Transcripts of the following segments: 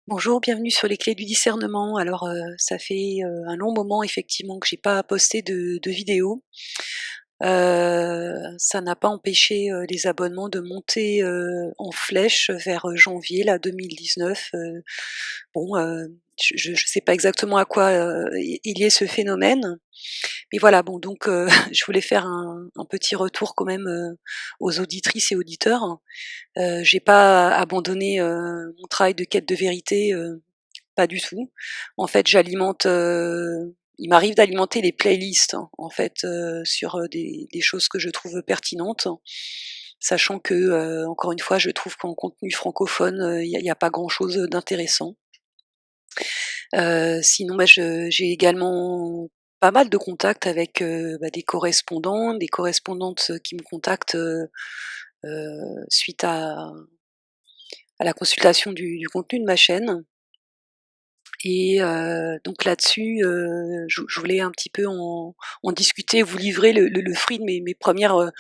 Bonjour, bienvenue sur les clés du discernement. Alors, ça fait, un long moment effectivement que j'ai pas posté de vidéo. Ça n'a pas empêché, les abonnements de monter, en flèche vers, janvier là 2019. Bon, je sais pas exactement à quoi, est lié ce phénomène. Mais voilà, bon donc je voulais faire un petit retour quand même, aux auditrices et auditeurs. J'ai pas abandonné, mon travail de quête de vérité, pas du tout. En fait, il m'arrive d'alimenter les playlists, hein, en fait, sur, des choses que je trouve pertinentes, sachant que, encore une fois, je trouve qu'en contenu francophone, il y a pas grand chose d'intéressant. Sinon, bah, j'ai également pas mal de contacts avec, bah, des correspondants, des correspondantes, qui me contactent, suite à la consultation du contenu de ma chaîne. Et donc là-dessus, je voulais un petit peu en discuter, vous livrer le fruit de mes 1res,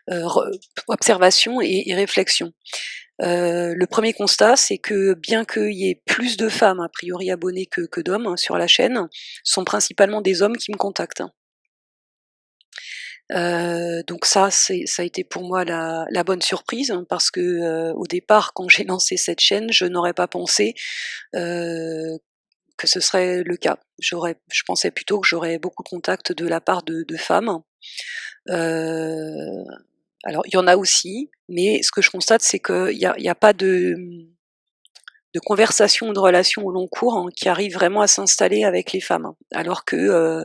re observations et réflexions. Le premier constat, c'est que bien qu'il y ait plus de femmes a priori abonnées que d'hommes, hein, sur la chaîne, ce sont principalement des hommes qui me contactent. Donc ça a été pour moi la bonne surprise, hein, parce que, au départ, quand j'ai lancé cette chaîne, je n'aurais pas pensé, heu, que ce serait le cas. Je pensais plutôt que j'aurais beaucoup de contacts de la part de femmes. Heu, alors il y en a aussi, mais ce que je constate, c'est qu'il y a pas de conversation ou de relation au long cours, hein, qui arrive vraiment à s'installer avec les femmes. Alors que,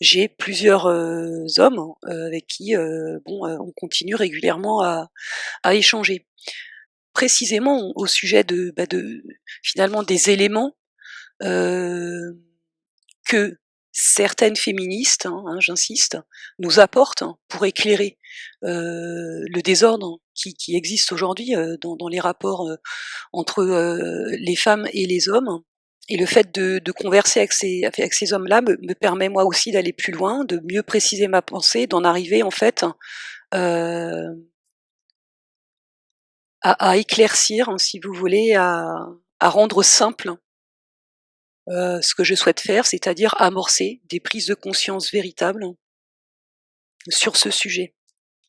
j'ai plusieurs, hommes, avec qui, bon, on continue régulièrement à échanger. Précisément au sujet bah, de finalement des éléments, heu que certaines féministes, j'insiste, nous apportent pour éclairer, le désordre qui existe aujourd'hui, dans les rapports, entre, les femmes et les hommes. Et le fait de converser avec ces hommes-là me permet moi aussi d'aller plus loin, de mieux préciser ma pensée, d'en arriver en fait, heu, à éclaircir, hein, si vous voulez, à rendre simple, ce que je souhaite faire, c'est-à-dire amorcer des prises de conscience véritables sur ce sujet,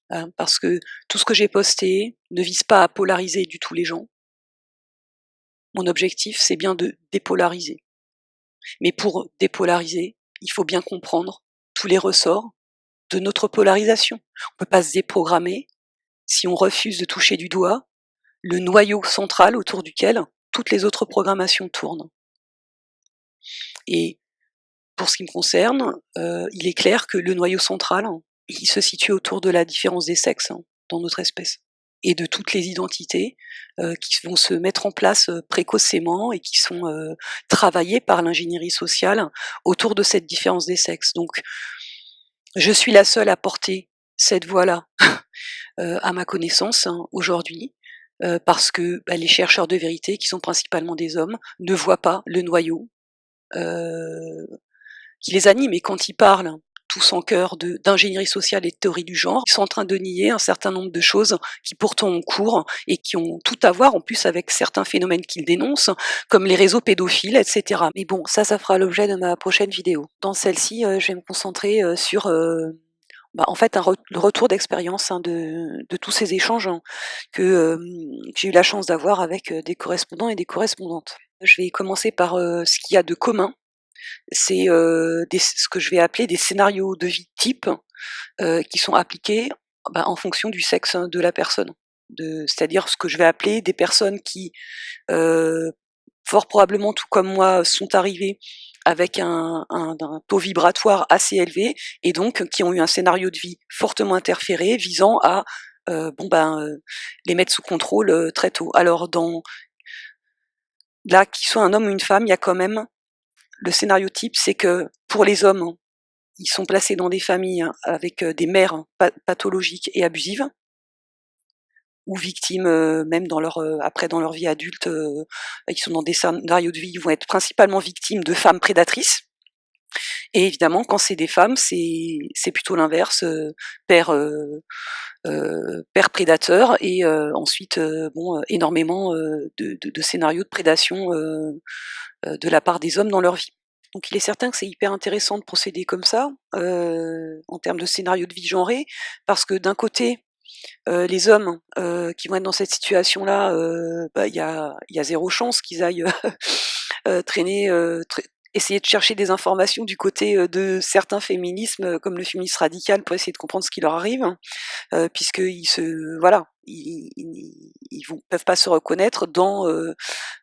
hein. Parce que tout ce que j'ai posté ne vise pas à polariser du tout les gens. Mon objectif, c'est bien de dépolariser. Mais pour dépolariser, il faut bien comprendre tous les ressorts de notre polarisation. On peut pas se déprogrammer si on refuse de toucher du doigt le noyau central autour duquel toutes les autres programmations tournent. Et pour ce qui me concerne, il est clair que le noyau central, il se situe autour de la différence des sexes, dans notre espèce, et de toutes les identités, qui vont se mettre en place, précocement et qui sont, travaillées par l'ingénierie sociale autour de cette différence des sexes. Donc je suis la seule à porter cette voix-là, à ma connaissance, aujourd'hui, parce que, bah, les chercheurs de vérité, qui sont principalement des hommes, ne voient pas le noyau, heu qui les anime. Et quand ils parlent tous en chœur d'ingénierie sociale et de théorie du genre, ils sont en train de nier un certain nombre de choses qui pourtant ont cours et qui ont tout à voir en plus avec certains phénomènes qu'ils dénoncent, comme les réseaux pédophiles, etc. Mais bon, ça fera l'objet de ma prochaine vidéo. Dans celle-ci, je vais me concentrer, sur, bah, en fait, le retour d'expérience, de tous ces échanges, que j'ai eu la chance d'avoir avec, des correspondants et des correspondantes. Je vais commencer par, ce qu'il y a de commun. C'est, ce que je vais appeler des scénarios de vie type, qui sont appliqués, bah, en fonction du sexe, de la personne. C'est-à-dire ce que je vais appeler des personnes qui, heu, fort probablement tout comme moi, sont arrivées avec un taux vibratoire assez élevé et donc qui ont eu un scénario de vie fortement interféré visant à, bon ben, les mettre sous contrôle, très tôt. Alors là, qu'il soit un homme ou une femme, il y a quand même le scénario type, c'est que pour les hommes, ils sont placés dans des familles avec, des mères pathologiques et abusives ou victimes, même après dans leur vie adulte, ils sont dans des scénarios de vie, ils vont être principalement victimes de femmes prédatrices. Et évidemment, quand c'est des femmes, c'est plutôt l'inverse, père, père prédateur et ensuite, bon, énormément, de scénarios de prédation, de la part des hommes dans leur vie. Donc il est certain que c'est hyper intéressant de procéder comme ça, en termes de scénario de vie genré, parce que d'un côté, les hommes, qui vont être dans cette situation-là, bah, il y a 0 chance qu'ils aillent, traîner, essayer de chercher des informations du côté, de certains féminismes, comme le féminisme radical pour essayer de comprendre ce qui leur arrive, puisqu'ils se voilà, ils vont peuvent pas se reconnaître dans,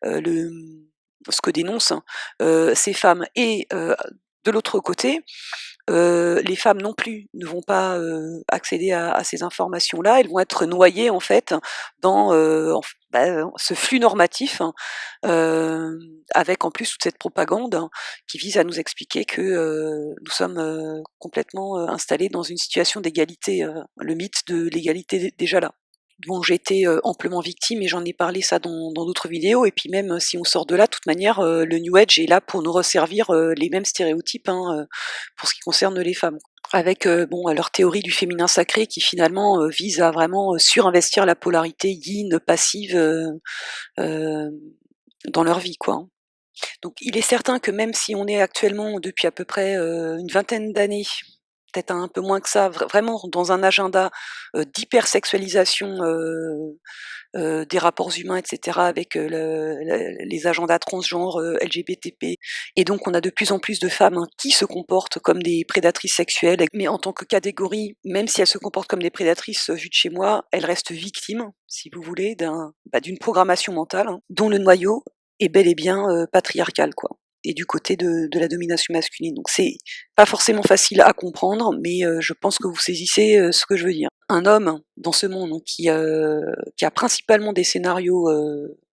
le ce que dénoncent, ces femmes et de l'autre côté, les femmes non plus ne vont pas, accéder à ces informations-là. Elles vont être noyées en fait dans, ce flux normatif, avec en plus toute cette propagande qui vise à nous expliquer que, nous sommes, complètement, installés dans une situation d'égalité, le mythe de l'égalité déjà là. Dont j'ai été, amplement victime et j'en ai parlé ça dans d'autres vidéos et puis même, si on sort de là, de toute manière, le New Age est là pour nous resservir, les mêmes stéréotypes, hein, pour ce qui concerne les femmes. Avec, bon, leur théorie du féminin sacré qui finalement, vise à vraiment, surinvestir la polarité yin passive, hem, dans leur vie, quoi, hein. Donc il est certain que même si on est actuellement depuis à peu près, une vingtaine d'années, peut-être un peu moins que ça, vraiment dans un agenda, d'hypersexualisation, des rapports humains et cetera avec, les agendas transgenres, LGBTP et donc on a de plus en plus de femmes, hein, qui se comportent comme des prédatrices sexuelles mais en tant que catégorie, même si elles se comportent comme des prédatrices, vues de chez moi, elles restent victimes, si vous voulez, d'une programmation mentale, hein, dont le noyau est bel et bien, patriarcal, quoi et du côté de la domination masculine. Donc c'est pas forcément facile à comprendre, mais je pense que vous saisissez, ce que je veux dire. Un homme dans ce monde qui a principalement des scénarios,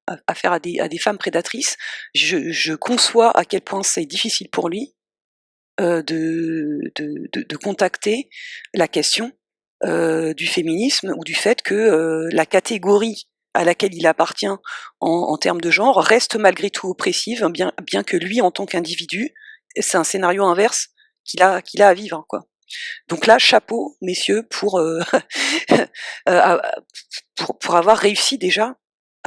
à faire à des femmes prédatrices, je conçois à quel point c'est difficile pour lui, de contacter la question, du féminisme ou du fait que, la catégorie à laquelle il appartient en termes de genre reste malgré tout oppressive, bien que lui, en tant qu'individu, c'est un scénario inverse qu'il a à vivre, quoi. Donc là, chapeau messieurs pour, à pour avoir réussi déjà,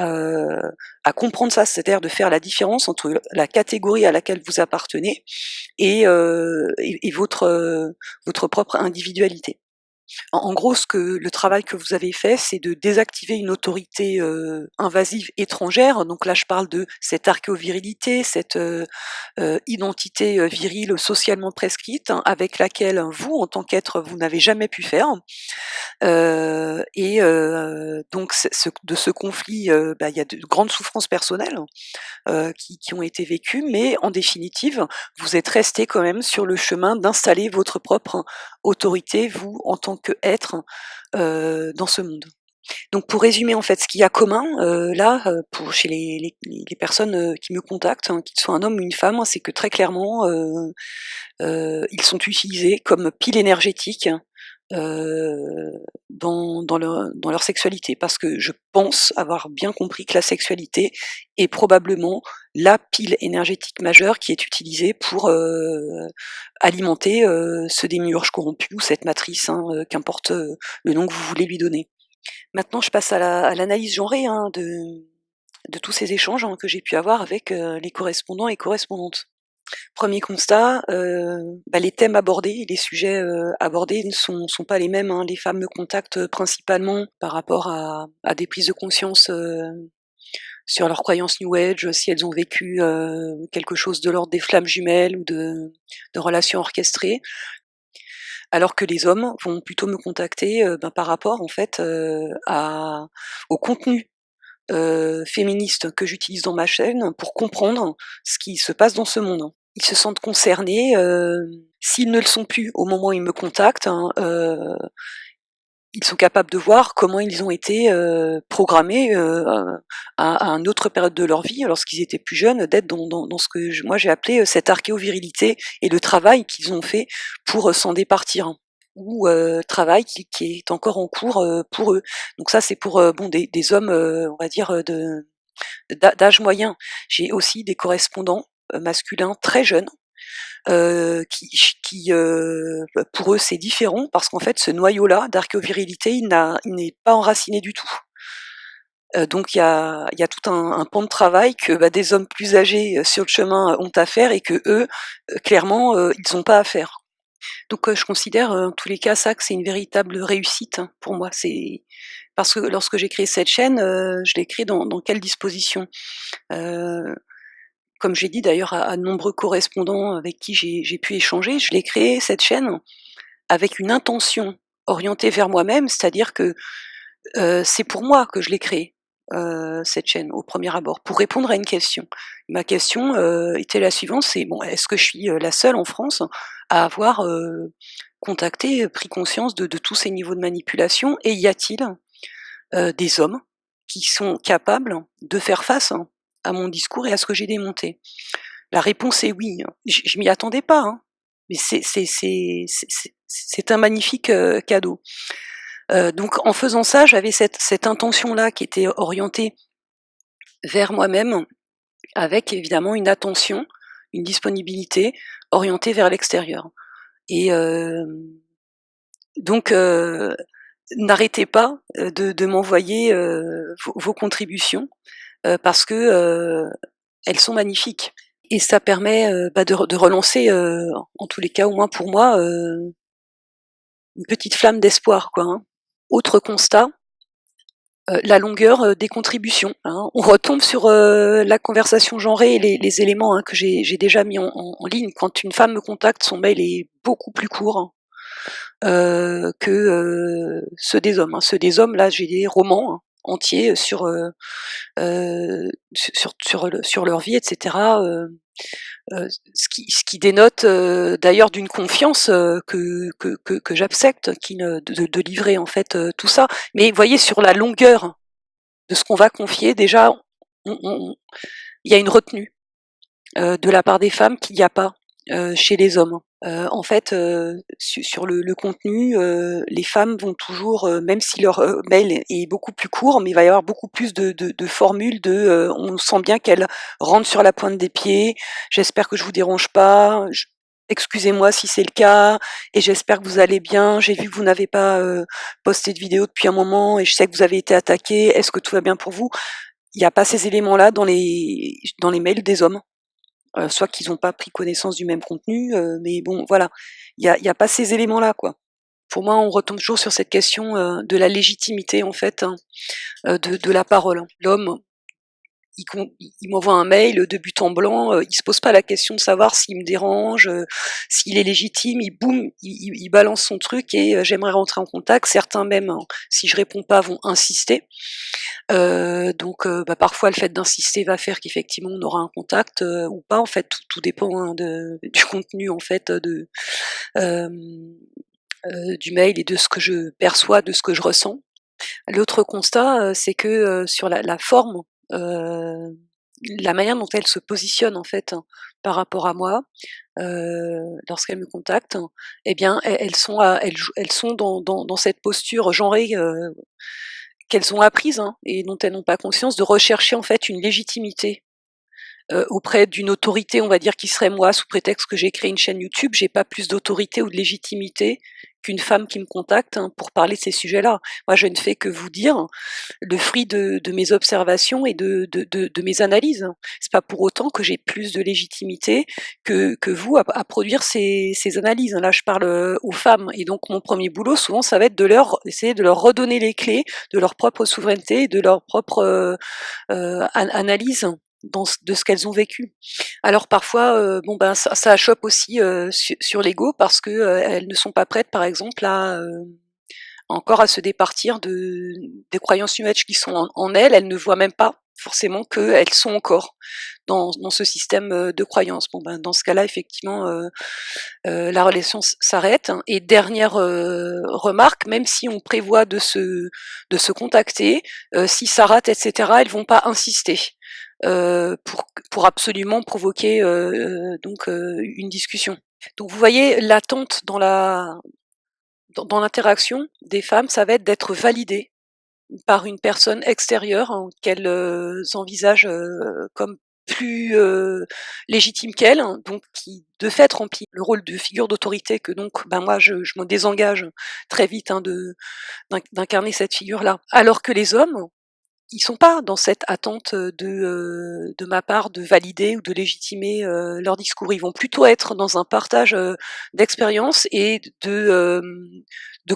heu, à comprendre ça. C'est-à-dire de faire la différence entre la catégorie à laquelle vous appartenez et votre propre individualité. En gros, le travail que vous avez fait, c'est de désactiver une autorité, invasive étrangère. Donc là, je parle de cette archéovirilité, cette, identité, virile socialement prescrite, hein, avec laquelle vous, en tant qu'être, vous n'avez jamais pu faire. Donc de ce conflit, bah, il y a de grandes souffrances personnelles, qui ont été vécues, mais en définitive, vous êtes restés quand même sur le chemin d'installer votre propre autorité, vous, en tant qu'être, dans ce monde. Donc pour résumer, en fait, ce qu'il y a commun, là, pour chez les personnes, qui me contactent, hein, qu'ils soient un homme ou une femme, c'est que très clairement, ils sont utilisés comme pile énergétique, dans leur sexualité. Parce que je pense avoir bien compris que la sexualité est probablement la pile énergétique majeure qui est utilisée pour, alimenter, ce démiurge corrompu ou cette matrice, hein, qu'importe, le nom que vous voulez lui donner. Maintenant, je passe à l'analyse genrée, hein, de tous ces échanges, hein, que j'ai pu avoir avec, les correspondants et correspondantes. Premier constat, bah, les thèmes abordés, les sujets, abordés ne sont pas les mêmes, hein. Les femmes me contactent, principalement par rapport à des prises de conscience, sur leurs croyances New Age, si elles ont vécu, quelque chose de l'ordre des flammes jumelles ou de relations orchestrées. Alors que les hommes vont plutôt me contacter, ben, par rapport en fait, au contenu, féministe que j'utilise dans ma chaîne pour comprendre ce qui se passe dans ce monde. Ils se sentent concernés, s'ils ne le sont plus au moment où ils me contactent, hein, ils sont capables de voir comment ils ont été, programmés, à une autre période de leur vie, lorsqu'ils étaient plus jeunes, d'être dans ce que moi j'ai appelé, cette archéovirilité et le travail qu'ils ont fait pour, s'en départir, hein, ou travail qui est encore en cours, pour eux. Donc ça c'est pour, bon des hommes, on va dire, d'âge moyen. J'ai aussi des correspondants, masculins très jeunes pour eux c'est différent parce qu'en fait ce noyau-là d'archéovirilité il n'est pas enraciné du tout. Donc il y a tout un pan de travail que, des hommes plus âgés, sur le chemin, ont à faire et qu'eux, clairement, ils ont pas à faire. Donc je considère, en tous les cas ça que c'est une véritable réussite, hein, pour moi. C'est parce que lorsque j'ai créé cette chaîne, je l'ai créée dans quelles dispositions? Heu, Comme j'ai dit d'ailleurs à de nombreux correspondants avec qui j'ai pu échanger, je l'ai créée cette chaîne avec une intention orientée vers moi-même, c'est-à-dire que c'est pour moi que je l'ai créée, cette chaîne, au premier abord, pour répondre à une question. Ma question, était la suivante, c'est: «Bon, est-ce que je suis, la seule en France à avoir, contacté, pris conscience de tous ces niveaux de manipulation et y a-t-il, des hommes qui sont capables de faire face à mon discours et à ce que j'ai démonté?» La réponse est oui, hein. Je m'y attendais pas, hein, mais c'est un magnifique, cadeau. Donc en faisant ça, j'avais cette intention-là qui était orientée vers moi-même, avec évidemment une attention, une disponibilité orientée vers l'extérieur. Et donc n'arrêtez pas, de m'envoyer, vos contributions, parce que, elles sont magnifiques et ça permet, de relancer, en tous les cas, au moins pour moi, une petite flamme d'espoir, quoi, hein. Autre constat, la longueur, des contributions, hein. On retombe sur, la conversation genrée et les éléments, hein, que j'ai déjà mis en ligne. Quand une femme me contacte, son mail est beaucoup plus court, que, ceux des hommes, hein. Ceux des hommes, là, j'ai des romans, hein, entiers, sur leur vie et cetera, ce qui dénote, d'ailleurs d'une confiance, que j'accepte, qui ne de livrer en fait, tout ça. Mais vous voyez sur la longueur de ce qu'on va confier, déjà il y a une retenue, de la part des femmes qu'il n'y a pas, chez les hommes. En fait, sur le contenu, les femmes vont toujours, même si leur, mail est beaucoup plus court, mais il va y avoir beaucoup plus de formules on sent bien qu'elles rentrent sur la pointe des pieds. «J'espère que je vous dérange pas, j excusez-moi si c'est le cas et j'espère que vous allez bien. J'ai vu que vous n'avez pas, posté de vidéo depuis un moment et je sais que vous avez été attaqués. Est-ce que tout va bien pour vous?» Il y a pas ces éléments-là dans les mails des hommes. Soit qu'ils n'ont pas pris connaissance du même contenu, mais bon voilà, il y a pas ces éléments-là, quoi. Pour moi, on retombe toujours sur cette question, de la légitimité en fait, hein, de la parole, hein. L'homme, il m'envoie un mail de but en blanc, il se pose pas la question de savoir s'il me dérange, s'il est légitime, il balance son truc et «J'aimerais rentrer en contact». Certains même, hein, si je réponds pas, vont insister. Donc parfois le fait d'insister va faire qu'effectivement on aura un contact, ou pas en fait, tout dépend, hein, du contenu en fait, hem, du mail et de ce que je perçois, de ce que je ressens. L'autre constat, c'est que, sur la forme, heu, la manière dont elles se positionnent en fait, par rapport à moi, lorsqu'elles me contactent, eh bien elles sont dans cette posture genrée, qu'elles ont apprise, hein, et dont elles n'ont pas conscience, de rechercher en fait une légitimité, auprès d'une autorité, on va dire, qui serait moi, sous prétexte que j'ai créé une chaîne YouTube. J'ai pas plus d'autorité ou de légitimité qu'une femme qui me contacte, hein, pour parler de ces sujets-là. Moi, je ne fais que vous dire le fruit de mes observations et de mes analyses. C'est pas pour autant que j'ai plus de légitimité que vous à produire ces analyses. Là, je parle, aux femmes et donc mon premier boulot, souvent, ça va être de leur essayer de leur redonner les clés de leur propre souveraineté et de leur propre, analyse de ce qu'elles ont vécu. Alors parfois, ça achoppe aussi, sur l'ego parce que, elles ne sont pas prêtes, par exemple, encore à se départir des croyances New Age qui sont en elles. Elles ne voient même pas forcément qu'elles sont encore dans ce système, de croyances. Dans ce cas-là, effectivement, la relation s'arrête, hein. Et dernière, remarque, même si on prévoit de se contacter, si ça rate et cetera, elles vont pas insister, pour absolument provoquer, une discussion. Donc vous voyez, l'attente dans l'interaction des femmes, ça va être d'être validées par une personne extérieure, hein, qu'elles, envisagent, comme plus légitime qu'elle, donc qui de fait remplit le rôle de figure d'autorité que donc moi je me désengage très vite d'incarner cette figure-là. Alors que les hommes, ils sont pas dans cette attente de ma part de valider ou de légitimer leur discours. Ils vont plutôt être dans un partage d'expériences et de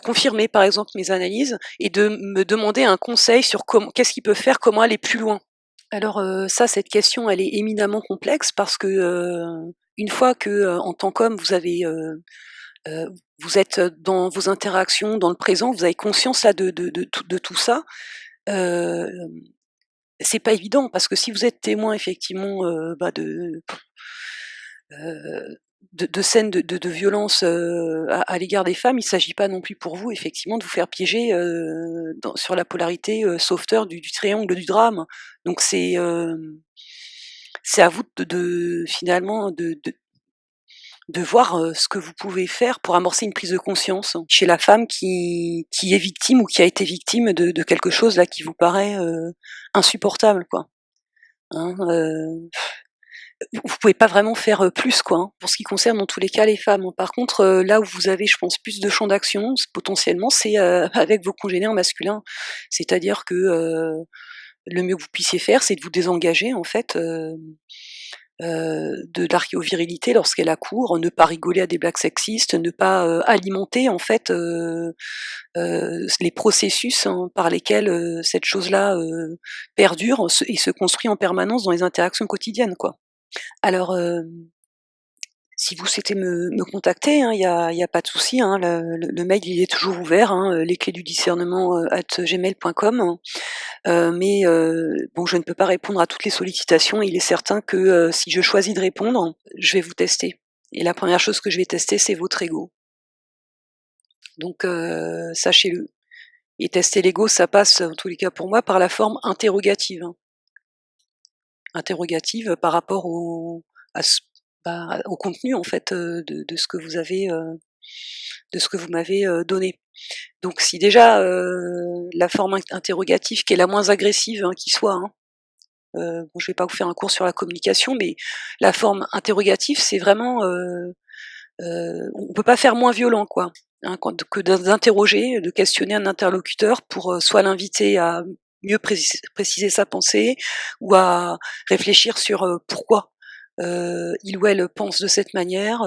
confirmer par exemple mes analyses et de me demander un conseil sur qu'est-ce qu'ils peuvent faire, comment aller plus loin. Alors ça, cette question, elle est éminemment complexe parce que une fois que en tant qu'homme heu, vous êtes dans vos interactions, dans le présent, vous avez conscience là de tout ça. Hem, c'est pas évident parce que si vous êtes témoin effectivement, heu, de scènes de violence, à l'égard des femmes, il s'agit pas non plus pour vous effectivement de vous faire piéger, sur la polarité, sauveteur du triangle du drame. Donc c'est à vous de finalement de voir, ce que vous pouvez faire pour amorcer une prise de conscience chez la femme qui est victime ou qui a été victime de quelque chose là qui vous paraît, insupportable quoi, hein, vous pouvez pas vraiment faire, plus quoi, hein, pour ce qui concerne dans tous les cas les femmes. Par contre, là où vous avez je pense plus de champ d'action, potentiellement, c'est, avec vos congénères masculins. C'est-à-dire que, le mieux que vous puissiez faire, c'est de vous désengager en fait, de l'archéovirilité lorsqu'elle a cours, ne pas rigoler à des blagues sexistes, ne pas, alimenter en fait, les processus, hein, par lesquels, cette chose-là, perdure et se construit en permanence dans les interactions quotidiennes, quoi. Alors, si vous souhaitez me contacter, hein, il y a pas de souci, hein, le mail il est toujours ouvert, hein, lesclésdudiscernement, @gmail.com. Mais bon, je ne peux pas répondre à toutes les sollicitations. Il est certain que, si je choisis de répondre, je vais vous tester et la première chose que je vais tester, c'est votre ego. Donc sachez-le et tester l'ego, ça passe, en tous les cas pour moi, par la forme interrogative, hein. Interrogative par rapport à ce au contenu en fait, de ce que vous avez, de ce que vous m'avez, donné. Donc si déjà, la forme interrogative qui est la moins agressive, hein, qui soit, hein, bon je vais pas vous faire un cours sur la communication, mais la forme interrogative c'est vraiment, on peut pas faire moins violent quoi, hein, que d'interroger, de questionner un interlocuteur pour, soit l'inviter à mieux préciser sa pensée ou à réfléchir sur, pourquoi, il ou elle pense de cette manière,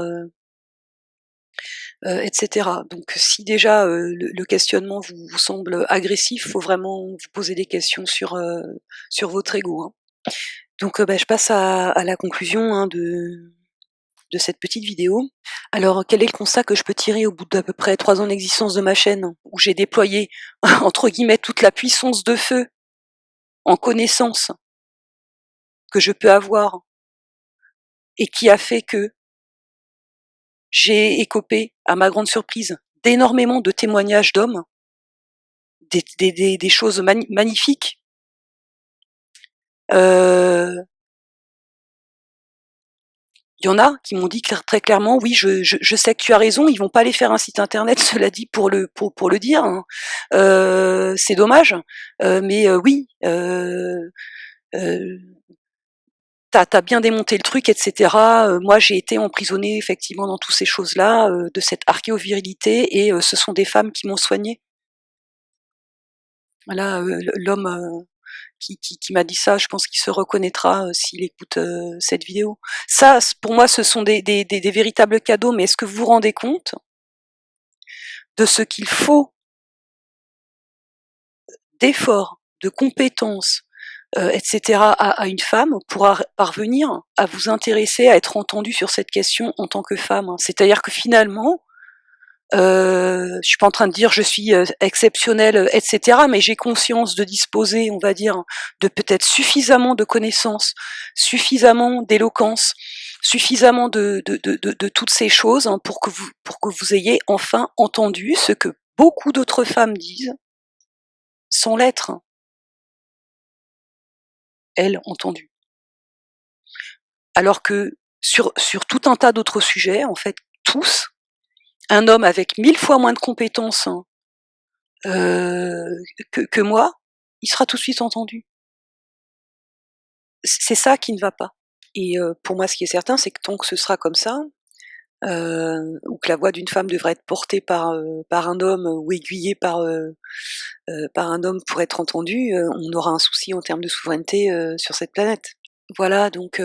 et cetera. Donc si déjà, le questionnement vous semble agressif, faut vraiment vous poser des questions sur votre ego, hein. Donc je passe à la conclusion, hein, de cette petite vidéo. Alors quel est le constat que je peux tirer au bout d'à peu près 3 ans d'existence de ma chaîne, où j'ai déployé entre guillemets «toute la puissance de feu» en connaissance que je peux avoir et qui a fait que j'ai écopé, à ma grande surprise, d'énormément de témoignages d'hommes, des choses magnifiques. Il y en a qui m'ont dit très clairement: «Oui, je sais que tu as raison, ils vont pas aller faire un site internet, cela dit, pour le dire, hein. C'est dommage, mais oui, heu, tu as bien démonté le truc et cetera. Moi, j'ai été emprisonnée effectivement dans toutes ces choses-là, de cette archéovirilité et ce sont des femmes qui m'ont soignée». Voilà, l'homme, qui m'a dit ça, je pense qu'il se reconnaîtra, s'il écoute, cette vidéo. Ça, pour moi, ce sont des véritables cadeaux, mais est-ce que vous vous rendez compte de ce qu'il faut d'efforts, de compétences, et cetera à une femme pour parvenir à vous intéresser, à être entendue sur cette question en tant que femme, hein? C'est-à-dire que finalement, je suis pas en train de dire: «Je suis, exceptionnelle», et cetera, mais j'ai conscience de disposer, on va dire, de peut-être suffisamment de connaissances, suffisamment d'éloquence, suffisamment de toutes ces choses, hein, pour que vous ayez enfin entendu ce que beaucoup d'autres femmes disent, sans l'être, hein, elles, entendues. Alors que sur tout un tas d'autres sujets, en fait, tous, un homme avec 1000 fois moins de compétences, hein, que moi, il sera tout de suite entendu. C'est ça qui ne va pas. Et pour moi, ce qui est certain, c'est que tant que ce sera comme ça, ou que la voix d'une femme devrait être portée par un homme ou aiguillée par un homme pour être entendue, on aura un souci en termes de souveraineté, sur cette planète. Voilà donc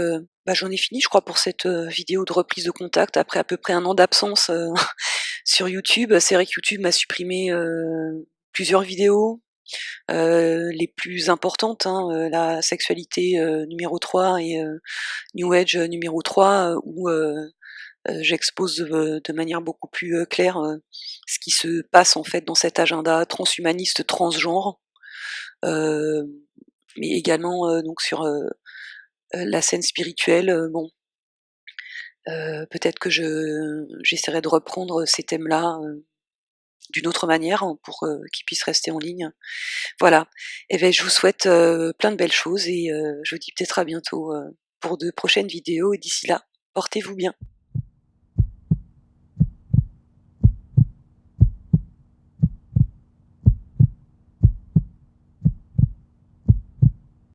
bah, j'en ai fini je crois pour cette, vidéo de reprise de contact après à peu près 1 an d'absence, sur YouTube. C'est vrai que YouTube m'a supprimé, plusieurs vidéos, les plus importantes, hein, la sexualité, numéro 3 et New Age, numéro 3, où j'expose, de manière beaucoup plus, claire, ce qui se passe en fait dans cet agenda transhumaniste, transgenre. Hem, mais également, donc sur, la scène spirituelle, bon, peut-être que j'essaierai de reprendre ces thèmes-là, d'une autre manière, hein, pour, qu'ils puissent rester en ligne. Voilà et beh, je vous souhaite, plein de belles choses et je vous dis peut-être à bientôt, pour de prochaines vidéos et d'ici là, portez-vous bien.